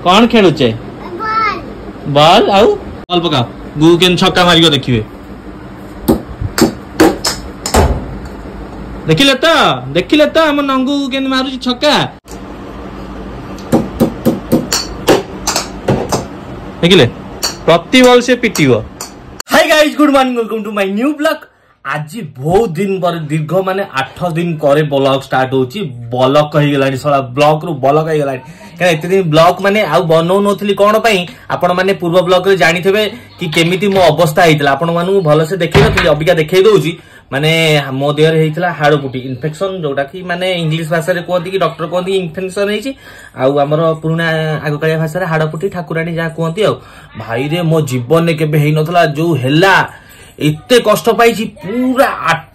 कौन खेलुचे बॉल आउ बॉल पकाओ गु केन छक्का मारियो देखिबे देखिले तो हम नंगू केन मारुची छक्का देखिले प्रति बॉल से पिटिबो। Hi guys good morning welcome to my new blog. आज बहुत दिन पर दीर्घ माने 8 दिन करे ब्लॉग स्टार्ट होची ब्लॉग कहि गेलानी साला ब्लॉग रु ब्लॉग कहि गेलानी का एते दिन ब्लॉग माने आ बनौ नथली कोन पई आपण माने पूर्व ब्लॉग रे जानि थेबे कि केमिति मो अवस्था हेतिला आपण मानु भलो से देखै नथली अबिका देखै दोउची माने मो देहर हेतिला हाड़पुटी इन्फेक्शन जोटा कि माने इंग्लिश भाषा रे कहती कि डॉक्टर कहती इन्फेक्शन हेची आ हमर पुराना आगकालिया भाषा रे हाड़पुटी ठाकुरानी जा कहती आ भाई रे मो जीवन ने केबे हेइ नथला जो हेला इतने कष्ट पाई पूरा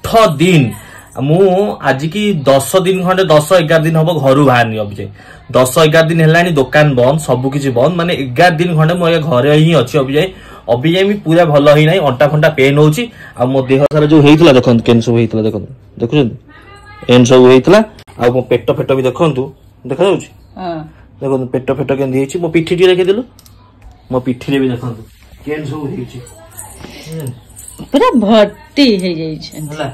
8 दिन मु आज की 10 दिन खंडे 10-11 दिन हम घर बाहर अभी 10-11 दिन है दुकान बंद सब किसी बंद माने 11 दिन खंडे मो घरे ही अच्छी अभी जाए पूरा भल ही ना अंटा फंटा पेन हो मो देह सारा जो होता देखो केन सब होता देखो देखुं एन सब होता आ मो पेट फेट भी देखु देखा देखो पेट फेट के मो पिठी टी रखीदेलु मो पिठी भी देखो केन सब पूरा भर्ती हे जाई छै हला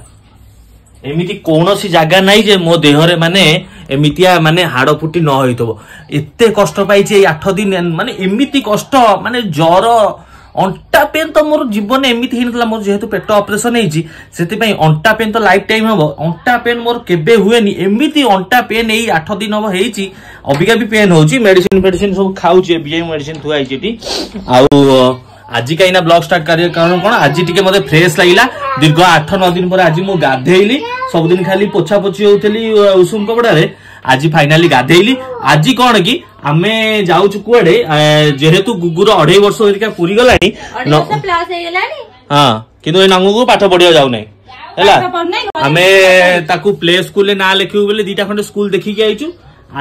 एमिति कोनोसी जागा नाही जे मो देहरे माने एमितिया माने हाड़ फुटी न होइतबो एते कष्ट पाई छै 8 दिन माने एमिति कष्ट माने ज्वर अंटा पेन तो मोर जीवन एमिति हिनतला मोर जेहेतु पेट ऑपरेशन हेछि सेति पई अंटा पेन तो लाइफ टाइम हबो अंटा पेन मोर केबे हुएनी एमिति अंटा पेन एई 8 दिन हबो हेछि अबिका भी पेन होछि मेडिसिन सब खाउछि बीआई मेडिसिन थुआइ छिटी आ आज कहीं ब्लॉग स्टार्ट कर कारण कौन आज टिके मते फ्रेश लगिला दीर्घ 8-9 दिन पर आज मु गाधेइली सब दिन खाली पोछा पोछी होतली उषुम कपड़ा रे आज फाइनली गाधेइली आज कौन कि आमे जाउछु कुआडे जेहेतु गुगुर 2.5 वर्ष होरिका पूरी गलानी प्लस हे गलानी हां किंतु ए नंगु को पाठ पढिया जाउ नै हैला आमे ताकू प्ले स्कूल ले ना लेखिउ बेले दीटा खंडे स्कूल देखि के आइछु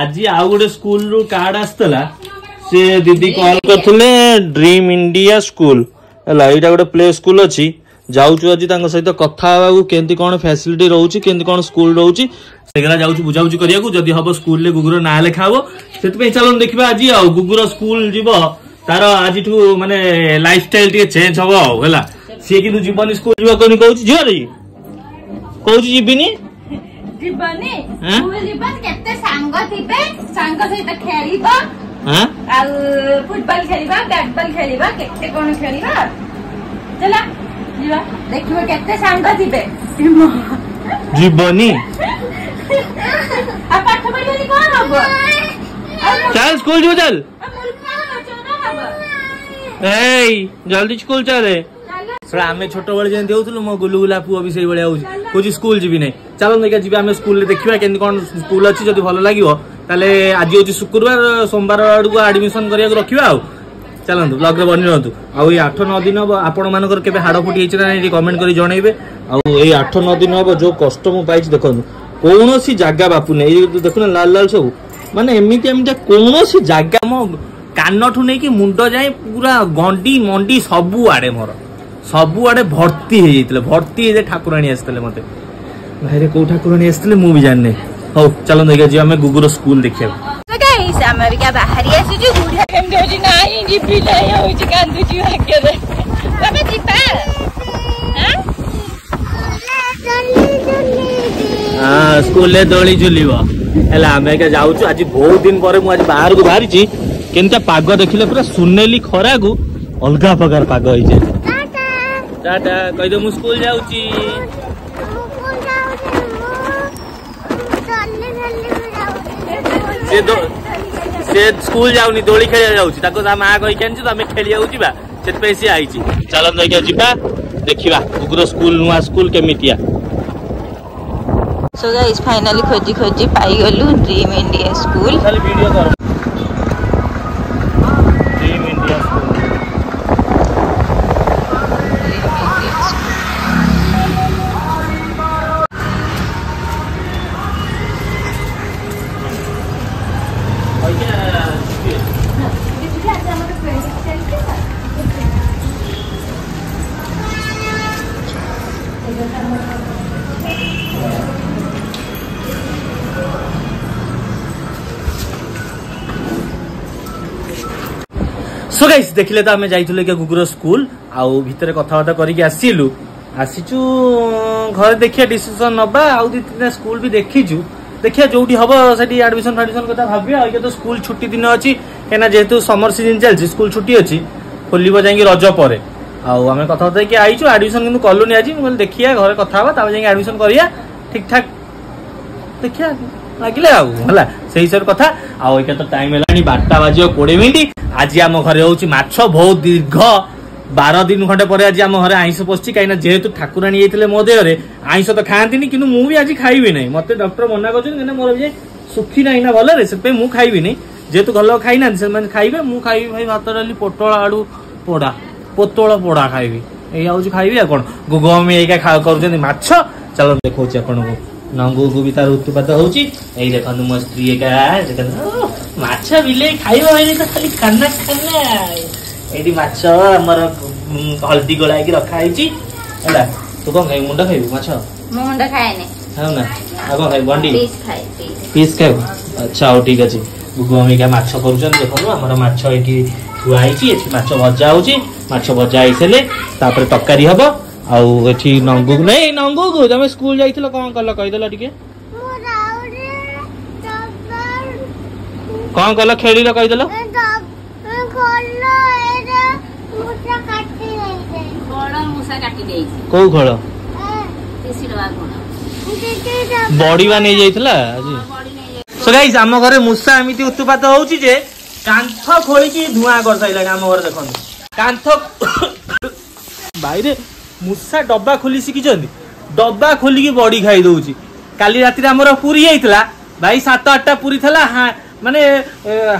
आज आउ गोटे स्कूल रो कार्ड आस्तला से दीदी कॉल करथुले ड्रीम इंडिया स्कूल हला एटा गोटे प्ले स्कूल अछि जाउछु आज तांग सहित कथा बाबू केंती कोन फैसिलिटी रहउची केंती कोन स्कूल रहउची सेगला जाउछु बुझाउची करिया को जदी हबो स्कूल ले गुगुर ना लेखाबो सेत पे चलन देखिबा आज आ गुगुर स्कूल जीवो तार आज ठू माने लाइफस्टाइल टे चेंज हबो हला से किनु जीवन स्कूल जीवो कोनी कहउची जियो रे कहउची जीबिनी जीवनी स्कूल जीवन केते संग थिबे संग सहित खेलिबो हां आ फुटबॉल खेलिबा बैटबॉल खेलिबा केते कोन खेलिबा चला जीवा देखिबो केते संग थिबे जीवनी आ पाठ पढिली कोन हबो चल स्कूल जो चल ए जल्दी स्कूल चले आमे छोट बळे जे देउथलु मो गुलुगुला पुओ भी सेई बळे आउची कोची स्कूल जीबी नै चलो नैका जीबी आमे स्कूल ले देखिबा केन कोन स्कूल अछि जदी भलो लागिवो ताले आज होची शुक्रवार सोमवार अडु एडमिशन करिया रखिबा आ चलंतु ब्लॉग रे बनि रहंतु आ ए 8-9 दिन अब आपण मानकर केबे हाड़ फुटी हेछि ना नै कमेंट करी जणैबे आ ए 8-9 दिन अब जो कष्ट मु पाइछि देखंतु कोनोसी जागा बापू नै देखुन लाल लाल सब माने एमिति कोनोसी जागा मो कानठु नै कि मुंडो जाय पूरा गंडी मंडी सबु आडे मोर सबु आडे भर्ती हे जैतले भर्ती हे ठाकुरानी आस्तले मते भाई को ठाकुरानी आस्तले मु भी जानने हो चलो देखा जी हमें गुगुर स्कूल देखिया तो गाइस हम अभी क्या बाहर ही आसी जो गुड़िया केम देजी नाही जीपी नाही होची कांदू जी आके दे बाबा दीपा हां स्कूल ले दोली झुलिबो हला हमें के जाउछु आज बहुत दिन पर मु आज बाहर को बाहरी छी केनता पाग देखिले पूरा सुनेली खरा को अलगा प्रकार पाग होई जे टाटा कहि दो मु स्कूल जाउची से स्कूल जाउनी दोली खेलिया जाउची ताको ता मां कहि केनची तमे खेलिया होची बा सेत पे से आईची चलन देखिया जिबा देखिबा गुगुर स्कूल नुआ स्कूल केमितिया सो गाइस फाइनली खोजी खोजी पाई गलु ड्रीम इंडिया स्कूल चल वीडियो कर dream India school so guys देखिले तो आम जाइए गुगुर स्कूल आउ भितर कथबार्ता करके आसिलु आसीचु घर देखिया डिसीजन नबा आउ दी तीन स्कूल भी देखीचु देखिया जोटी हम से एडमिशन फाडमिशन कथा भाविया तो स्कूल छुट्टी दिन अच्छी कहीं जेहेतु समर सीजन चलती स्कूल छुट्टी अच्छी खोल जाए रज पर आम कथबार्ता कि आईचु एडमिशन किन्तु कलुनी आज मुझे देखिया घर कथा जाए एडमिशन करिया ठीक ठाक देखिया लगे आला से हिसाब कथा आउ तो टाइम है 12टा बाजी 20 मिनिट आज आम घरे हूँ माछ बहुत दीर्घ 12 दिन खंडे पर आज आम घर आईष पशि कहीं जेहेतु ठाकुराणी जाते मो देहरे आईष तो खाती कि मुझे आज खाइबी ना मत डॉक्टर मना कर मोर सुखी ना ना भल से मुझे खाइबी नहीं जेहेतु घर खाई ना से खाइबे मुझे खाइबी भाई भात डाली पोटल आलू पोड़ा पोतल पोड़ा खाइबी ये खाइबी कौन गुगमी एका कर माछ चलो देखा आपन को नंगू को भी तार उत्पात होची एई देखंतु मो स्त्री एका माछ बिले खाइबो हेनी तो खाली खाना खाना एडी माछ हमर हल्दी गोलाय की रखा आइची हैला तू कोन खाइ मुंडा खाइबो माछ मो मुंडा खाए ने हां ना आगो खाइ बंडी पीस खाइ अच्छा हो ठीक अछि गुगमी का माछ करूछन देखो हमर माछ एठी थुआ आइची एठी माछ भजा होची माछ भजा आइसले तापर तरकारी हबो आउ एठी नंगू नहीं नंगू को जब स्कूल जाइथिलो कोन कल कहि देला टिके कोन कल खेलिलो कहि देलो को खोल बॉडी बा नहीं जाइथिला आज सो गाइस हम घरे मुसा एमिति उत्पात होउची जे कांथ खोली की धुआं कर साइला हम घर देखन कांथ बाहरे मुसा डब्बा खोली शिखिं डब्बा खोलिकी बड़ी खाई दौची काली राति आमर पूरी जाइला भाई 7-8टा पूरी थला माने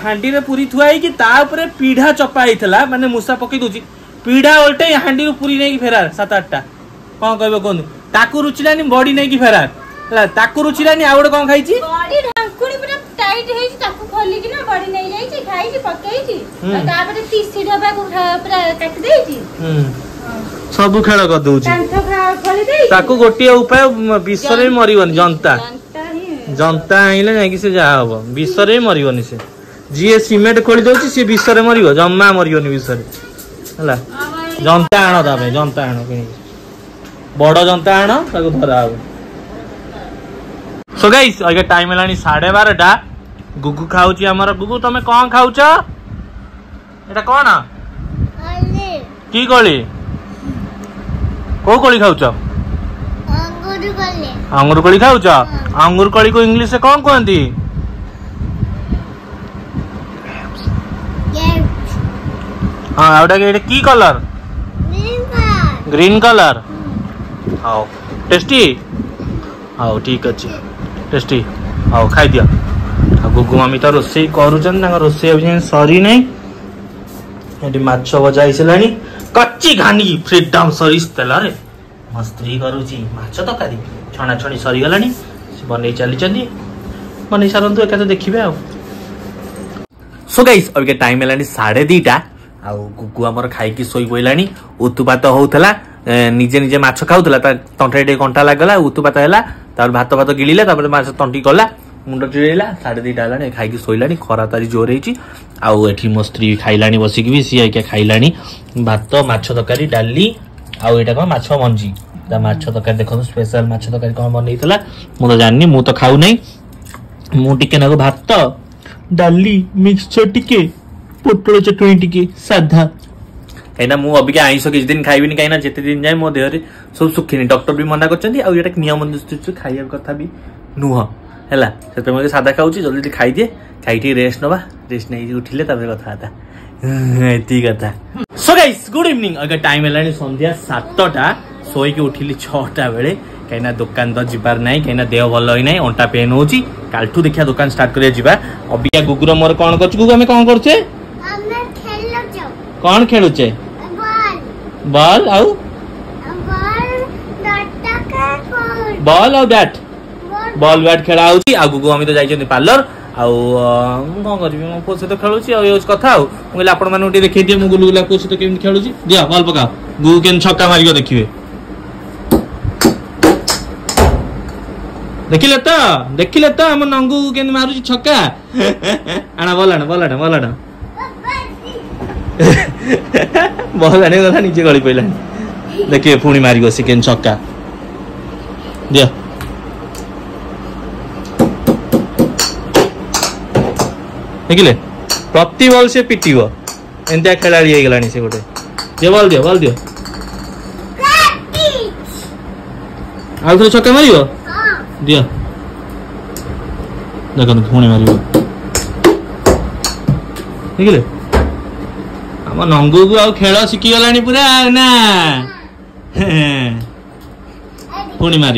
हांडी रे पूरी थुआई कि ताऊपर पीढ़ा चपा होता माने मुसा पकई दौची पीढ़ा उल्टे हांडी रू पूरी नहीं फेरार 7-8टा कौन कहबो कहनु ताकू रुचिलानी बड़ी नहीं कि फेरार हला ताकू रुचिलानी आ गोटे कौन खाई बड़ी ढांकुनी पूरा टाइट हे ताकू खोली कि ना बड़ी नहीं जाई छी खाई छी पकई छी तापर तीसी डब्बा को पूरा काट देई छी सब खेल कर दौची गोटे उपाय विश्व में मरबनी जनता जनता आइले जाकि से जा हम विश्व में मरबनी से जी सीमेंट खोली दौची सी विश्व में मरब जमा मरबनी विश्व है जनता आण तमें जनता आण कि बड़ जनता आण धरा हम सो गाइस अगे टाइम है 12:30 गुगु खाऊची हमर गुगु तमे कौन खाऊच एटा कौन की गली को कोली खाऊच अंगूर कोली खाऊच अंगूर कोली को इंग्लिश से कौन कहती हाँ एटा की कलर ग्रीन कलर आओ टेस्टी आओ ठीक अच्छे टेस्टी आओ खाई दिया गुगु मम्मी तो रोसे करुचन रोसे अभी सरी नहीं माछ भजा आईसानी कच्ची घानी फ्रीडम सरीस तेल रे मो स्त्री करुची माछ तकारी छणा छणी सरीगला बन चली बन सारतु एक देखिए सो गाइस अब टाइम है 2:30 आ गुगु आमर खाई शोई पड़ा उत्पात होता निजे निजे माछ खाऊला तंटे कंटा लगला उत्पात है भात भात गिड़िला तंटी गला मुंड चिड़ेला 2:30 है खाई शोला खरा तारी जोर होती मो स्त्री खाइला बसिक भी सी क्या खाइला भात माछ तरकारी डाली आउ यहाँ कौन माछ मंजी माछ तरकारी देखो स्पेशल माछ तरकारी कौन बनईला मुझे जानी मु तो खाऊ नहीं मुझे नाक भात डाली मिक्सचर टिके पोटल चटनी टिके साधा कहीं मुझे अबिका आईष किसी दिन खाइबी कहीं जिते दिन जाए मो देहरे सब सुखी डॉक्टर भी मना कर नियम दृष्टि खाइबा कथा भी नुह है सादा खाऊँ जल्दी खाई दिए खाई रेस्ट नवा रेस्ट नहीं उठिले कथा एति कथा सो गाइस गुड इवनिंग अगर टाइम है संध्या 7टा शोईकी उठिली 6टा बेले कहीं दुकान तो जीवार ना कहीं देह भल ही ना अंटा पेन हो कालठू देखिया दुकान स्टार्ट करिया अबिका गुगुर मोर कौन कर गुगु आम कौन करे कौन खेलुचे बॉल आउ बॉल और बैट बॉल बैट खेला हो गुगु आम तो जाइए पार्लर कौन करी मो पो सहित खेलुची कथा आप देखिए दिए गुलगुला पो सहित केमती खेलुची दिया बॉल पकाओ गुगु के छक्का मारिक देखिए देखिले तो हम नंगू के मारू छक्का आना बॉल आना बॉल आना बॉल आना बॉल आने कथा नीचे गली पड़ा देखिए पुणी मार सेकेंड छक्का दिया देखिले प्रति बॉल से पिटिव एंता खेलाड़ी हो गलानी से गोटे दियो बॉल दियो आउ थे छक्का मार दियो देखो पुणी मार देखिले आम नंगू को आउ खेल शिखीगला पूरा ना पुणी मार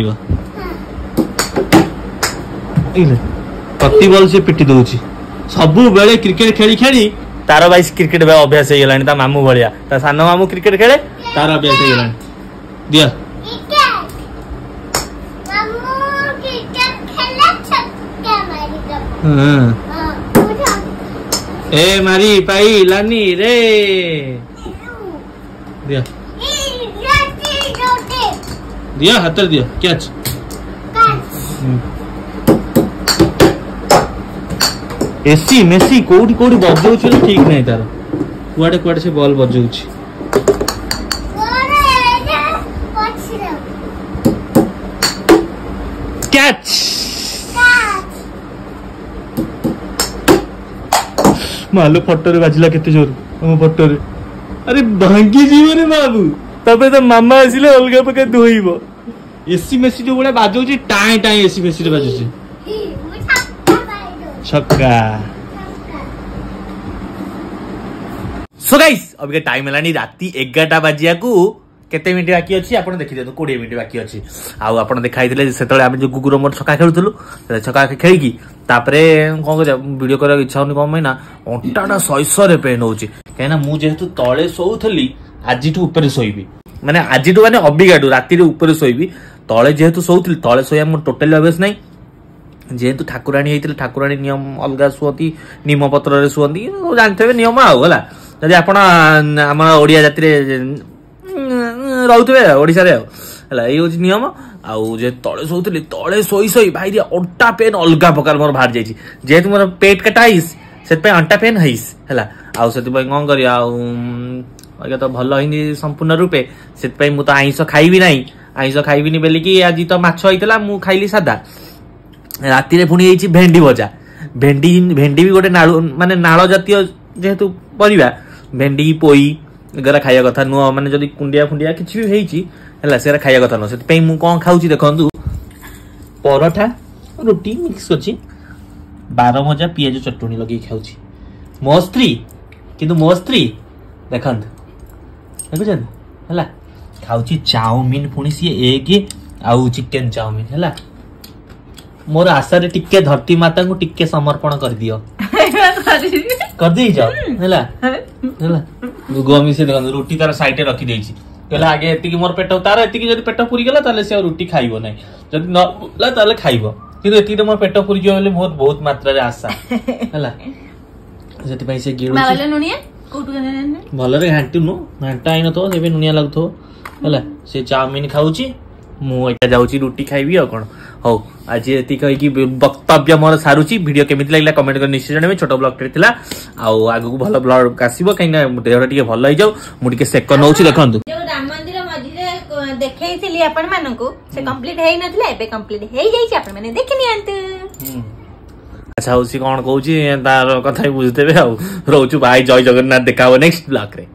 प्रति बॉल से पिटी दौची सबु बेले क्रिकेट खेली खेली तार भाई क्रिकेट अभ्यास हो गलानी ता मामू भलिया ता सान मामू क्रिकेट खेले तार अभ्यास हो गलानी दिया ए मारी पाई लानी रे दिया दिया हाथ दिया कैच एसी मेसी कोठी कोठी बजाउछ ठीक नहीं तार कुआडे कुआडे से बॉल बजाउछ कैच मालो फटो रे बाजिला केते जोर हम फटो रे अरे भांगी जीव रे बाबू तबे तो मामा आसिले अलगा पके धोइबो एसी मेसी जो बडा बाजाउछ टाई टाई एसी मेसी रे बाजुछ छक्का सो गाइस अबे टाइम हलानी राती 11टा बाजिया को केते मिनिट बाकी अछि आपण देखि देतो 20 मिनिट बाकी अछि आ आपण देखाइथिले सेतले हम जो गुगुरो मोर छक्का खेलुथलु छक्का खेली की तापरे कोन को वीडियो कर इच्छा होनी कोन ना अंटाटा सयसरे पेन होची कहना मु जेहेतु तळे सोउथली आजिटु ऊपर सोइबी माने आजिटु माने अबिगाडु राती रे ऊपर सोइबी तळे जेहेतु सोउथली तळे सोया मो टोटली अभ्यास नाही जेहेतु ठाकुराणी होती ठाकुराणी नियम अलग शुअती निम पत्र शुअती जानते नियम आला जदि आप ओडिया जाति रोथे ओडिशा है ये नियम आउ जे तले शोली तले शोई शोई भाई अंटा पेन अलग प्रकार मोर बाहर जाइए जेहेतु मोर पेट कटा हिस से अंटा पेन हईस है आउ से कौन कर तो भल ही संपूर्ण रूपे से मुझे आईष खाइबी ना आईष खाइबी बोलिकी आज तो माछ होता मु खाइली सादा राति रे पुणी होइछि भेंडी भजा भेंडी भी गोटे नाळु माने नाळ जातीय जेहेतु परिबा भेंडी पोई गरा खाया कथा नुह माने जदी कुंडिया फुंडिया किछि भी हेइछि हला सेरा खाया कथा न सेति पई मु कोन खाउछि देखंतु परोठा रोटी मिक्स करछि 12 मजा पियाज चटनी लगी खाउछि मो स्त्री किंतु मो स्त्री देखंतु देखुछन हला खाउछि चाउमीन पुणी सी एग आउ चिकन चाउमीन हला मोर आशा रे टिके धरती माता को टिके समर्पण कर दियो कर दी जाओ हैला हैला गोमी से देखन रोटी तार साइड रे रखी देछि कहला आगे एति की मोर पेट तार एति की जदी पेट पूरी गेला ताले से रोटी खाइबो नै जदी न ला ताले खाइबो किंतु एति मोर पेट पूरी जो बोले मोर बहुत मात्रा रे आशा हैला जति पई से गिळु मावले नुनिया कोटु गने भल रे घांटी नु घांटा आइन तो एबे नुनिया लागथो हैला से चाउमीन खाउची मु एटा जाउची रोटी खाइबी आ कोन हो आज एति कहि कि वक्तव्य मोर सारुची वीडियो केमिति लागला कमेंट कर निश्चय जणमे छोटो ब्लॉग टे थिला आ आगु को भलो ब्लॉग आसीबो कहिना देहरा टिके भलो होई जाऊ मु टिके सेकंड होउची देखंतु जो राम मंदिर मझिरे देखैथिली आपण मानकु से कंप्लीट हेइ नथिला एबे कंप्लीट हेइ जाइछि आपण माने देखिनि आंतु अच्छा होसी कोन कहउची तार कथा बुझतेबे आ रहउछु भाई जय जगन्नाथ देखाओ नेक्स्ट ब्लॉग रे।